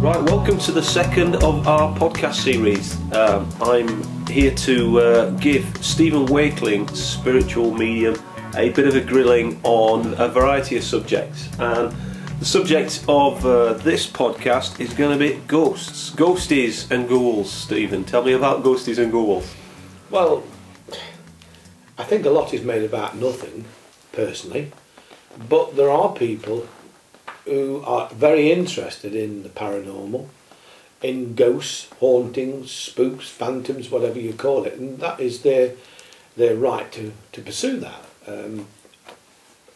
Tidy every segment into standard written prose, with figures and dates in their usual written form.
Right, welcome to the second of our podcast series. I'm here to give Stephen Wakeling, spiritual medium, a bit of a grilling on a variety of subjects. And the subject of this podcast is going to be ghosts. Ghosties and ghouls. Stephen, tell me about ghosties and ghouls. Well, I think a lot is made about nothing, personally, but there are people who are very interested in the paranormal, in ghosts, hauntings, spooks, phantoms, whatever you call it, and that is their right to pursue that.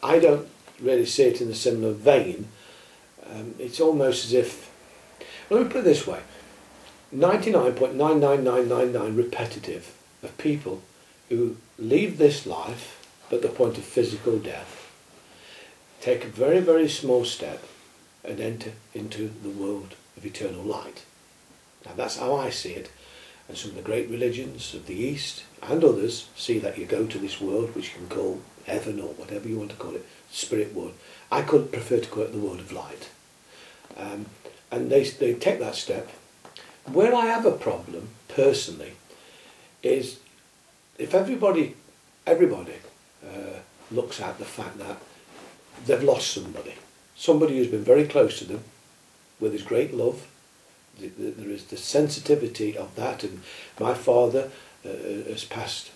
I don't really see it in a similar vein. It's almost as if, well, let me put it this way, 99.99999 repetitive of people who leave this life at the point of physical death, take a very, very small step and enter into the world of eternal light. Now that's how I see it, and some of the great religions of the East and others see that you go to this world, which you can call heaven or whatever you want to call it, spirit world. I could prefer to call it the world of light. And they take that step. Where I have a problem, personally, is if everybody looks at the fact that they've lost somebody who's been very close to them, with his great love. There is the sensitivity of that, and my father has passed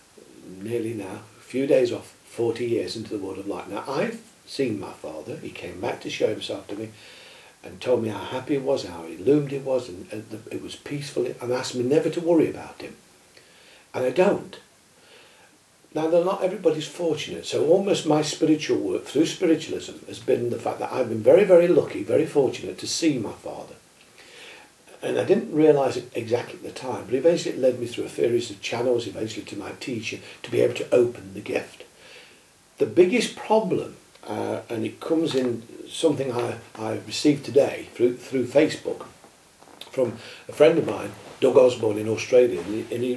nearly now, a few days off, 40 years into the world of light. Now I've seen my father. He came back to show himself to me and told me how happy he was, how illumined he was, and it was peaceful, and asked me never to worry about him. And I don't. Now, not everybody's fortunate, so almost my spiritual work through spiritualism has been the fact that I've been very, very lucky, very fortunate to see my father. And I didn't realise it exactly at the time, but eventually it led me through a series of channels, eventually to my teacher, to be able to open the gift. The biggest problem, and it comes in something I received today through Facebook from a friend of mine, Doug Osborne in Australia, and he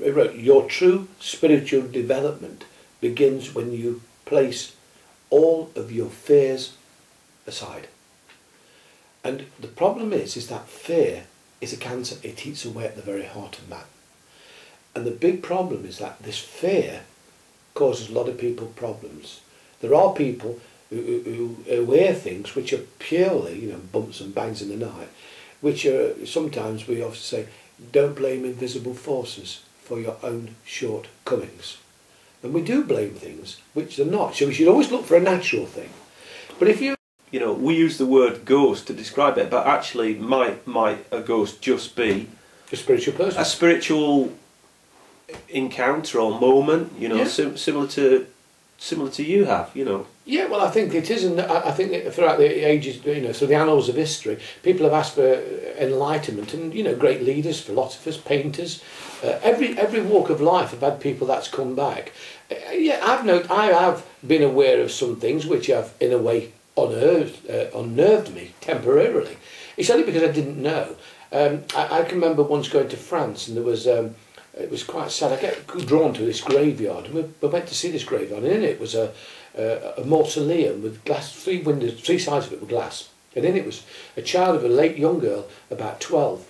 wrote, "Your true spiritual development begins when you place all of your fears aside." And the problem is that fear is a cancer. It eats away at the very heart of man. And the big problem is that this fear causes a lot of people problems. There are people who wear things which are purely, bumps and bangs in the night, which are, sometimes we often say, don't blame invisible forces for your own shortcomings. And we do blame things which they're not. So we should always look for a natural thing. But if we use the word ghost to describe it, but actually might a ghost just be a spiritual person, a spiritual encounter or moment, similar to you have, Yeah, well, I think it is, and I think that throughout the ages, through the annals of history, people have asked for enlightenment, and great leaders, philosophers, painters, every walk of life have had people that's come back. Yeah, I have been aware of some things which have, in a way, unnerved me temporarily. It's only because I didn't know. I can remember once going to France, and there was. It was quite sad. I get drawn to this graveyard, and we went to see this graveyard, and in it was a mausoleum with glass, 3 windows, 3 sides of it were glass, and in it was a child of a late young girl, about 12,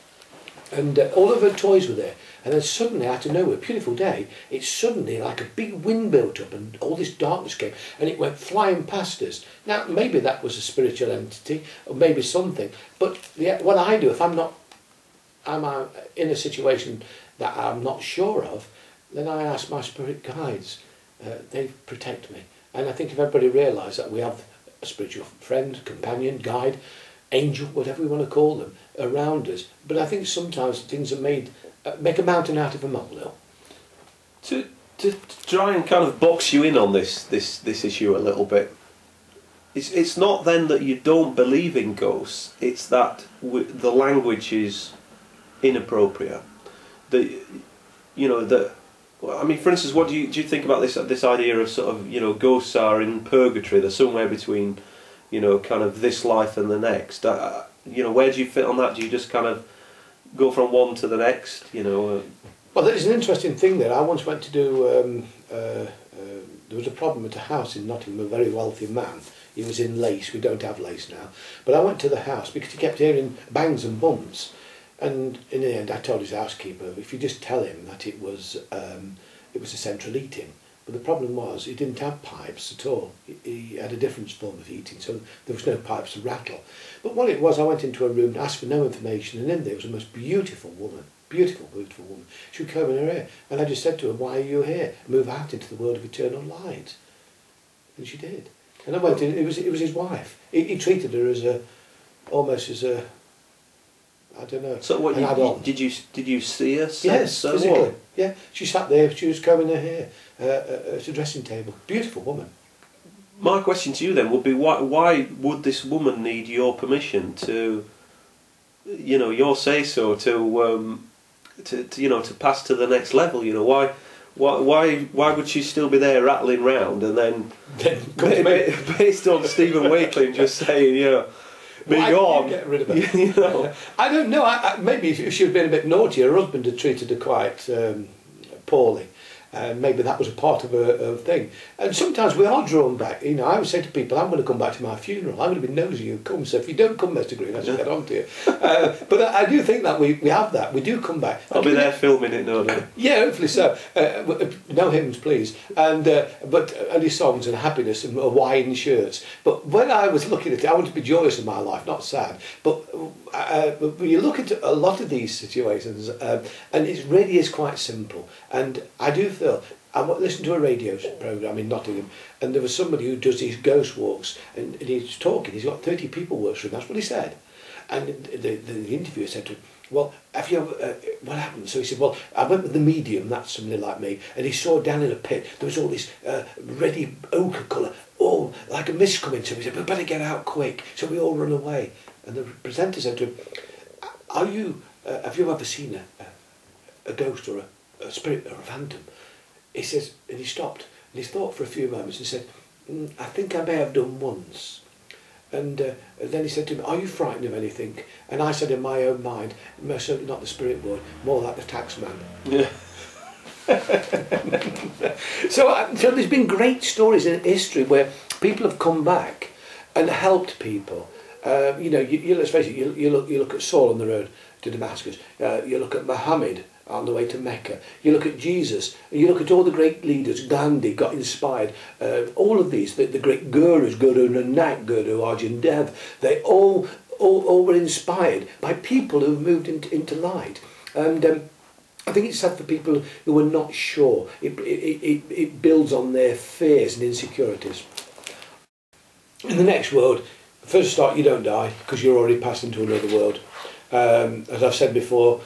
and all of her toys were there. And then suddenly, out of nowhere, beautiful day, it suddenly, like a big wind built up, and all this darkness came, and it went flying past us. Now, maybe that was a spiritual entity, or maybe something, but what I do, if I'm in a situation that I'm not sure of, then I ask my spirit guides. They protect me. And I think if everybody realised that we have a spiritual friend, companion, guide, angel, whatever we want to call them, around us. But I think sometimes things are make a mountain out of a molehill. To try and kind of box you in on this issue a little bit, it's not then that you don't believe in ghosts, it's that the language is inappropriate. For instance, what do you think about this idea of sort of, ghosts are in purgatory? They're somewhere between, kind of this life and the next. Where do you fit on that? Do you just kind of go from one to the next? Well, Well, there's an interesting thing there. I once went to do, there was a problem at a house in Nottingham, a very wealthy man. He was in lace. We don't have lace now. But I went to the house because he kept hearing bangs and bumps. And in the end, I told his housekeeper, if you just tell him that it was a central heating. But the problem was, he didn't have pipes at all. He had a different form of heating, so there was no pipes to rattle. But what it was, I went into a room, asked for no information, and in there was a most beautiful woman. Beautiful, beautiful woman. She would comb in her hair. And I just said to her, why are you here? Move out into the world of eternal light. And she did. And I went in, it was his wife. He treated her as almost as a, I don't know. So what did you see her? Yes, physically. What? Yeah, she sat there. She was combing her hair at a dressing table. Beautiful woman. My question to you then would be, why would this woman need your permission to, your say so to pass to the next level? Why would she still be there rattling round and then based on Stephen Wakeling just saying, be gone. Get rid of her? I don't know. Maybe if she had been a bit naughty, her husband had treated her quite poorly. Maybe that was a part of her thing. And sometimes we are drawn back. I would say to people, I'm going to come back to my funeral. I'm going to be nosy you come. So if you don't come, Mr. Green, I shall get on to you. But I do think that we have that. We do come back. I'll be there filming it, no doubt. Yeah, hopefully so. No hymns, please. And only songs and happiness and Hawaiian shirts. But when I was looking at it, I want to be joyous in my life, not sad. But when you look at a lot of these situations, and it really is quite simple. And I do feel, I listened to a radio programme in Nottingham, and there was somebody who does these ghost walks, and he's talking, he's got 30 people works for him, that's what he said. And the interviewer said to him, well, have you ever, what happened? So he said, well, I went with the medium, that's somebody like me, and he saw down in a pit, there was all this reddy ochre colour, all like a mist coming, so he said, we better get out quick, so we all run away. And the presenter said to him, have you ever seen a ghost or a spirit or a phantom? He says, and he stopped, and he thought for a few moments and said, I think I may have done once. And then he said to me, are you frightened of anything? And I said in my own mind, most certainly not the spirit world, more like the tax man. Yeah. So there's been great stories in history where people have come back and helped people. Let's face it, you look at Saul on the road to Damascus, you look at Muhammad on the way to Mecca, you look at Jesus, you look at all the great leaders, Gandhi got inspired, all of these, the great gurus, Guru Nanak, Guru Arjan Dev, they all were inspired by people who moved into light. And I think it's sad for people who are not sure. It builds on their fears and insecurities. In the next world, first start, you don't die because you're already passed into another world. As I've said before,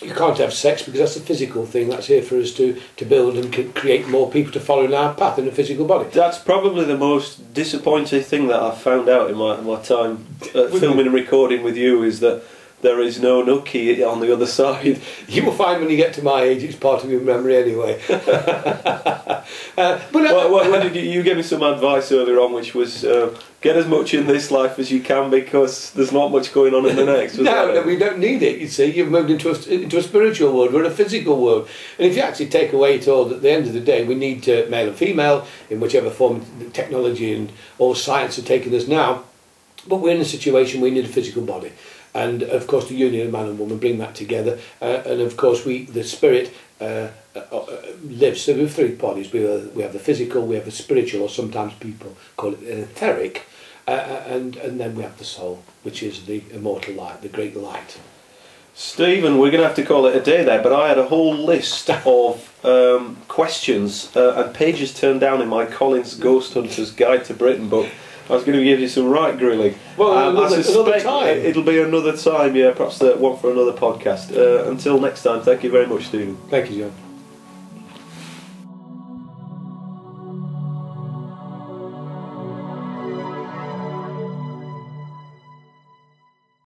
you can't have sex because that's a physical thing. That's here for us to build and create more people to follow in our path in a physical body. That's probably the most disappointing thing that I've found out in my time filming and recording with you, is that there is no nookie on the other side. You will find when you get to my age, it's part of your memory anyway. You gave me some advice earlier on, which was get as much in this life as you can because there's not much going on in the next. No, we don't need it. You see, you've moved into a spiritual world. We're in a physical world, and if you actually take away it all, at the end of the day, we need male and female in whichever form technology and all science are taking us now. But we're in a situation we need a physical body. And of course the union of man and woman bring that together, and of course the spirit lives. So we have three bodies. We have the physical, we have the spiritual, or sometimes people call it etheric, and then we have the soul, which is the immortal light, the great light. Stephen, we're going to have to call it a day there, but I had a whole list of questions and pages turned down in my Collins Ghost Hunter's Guide to Britain book. I was going to give you some right grilling. Well, another time. It'll be another time, yeah, perhaps one for another podcast. Until next time, thank you very much, Stephen. Thank you, John.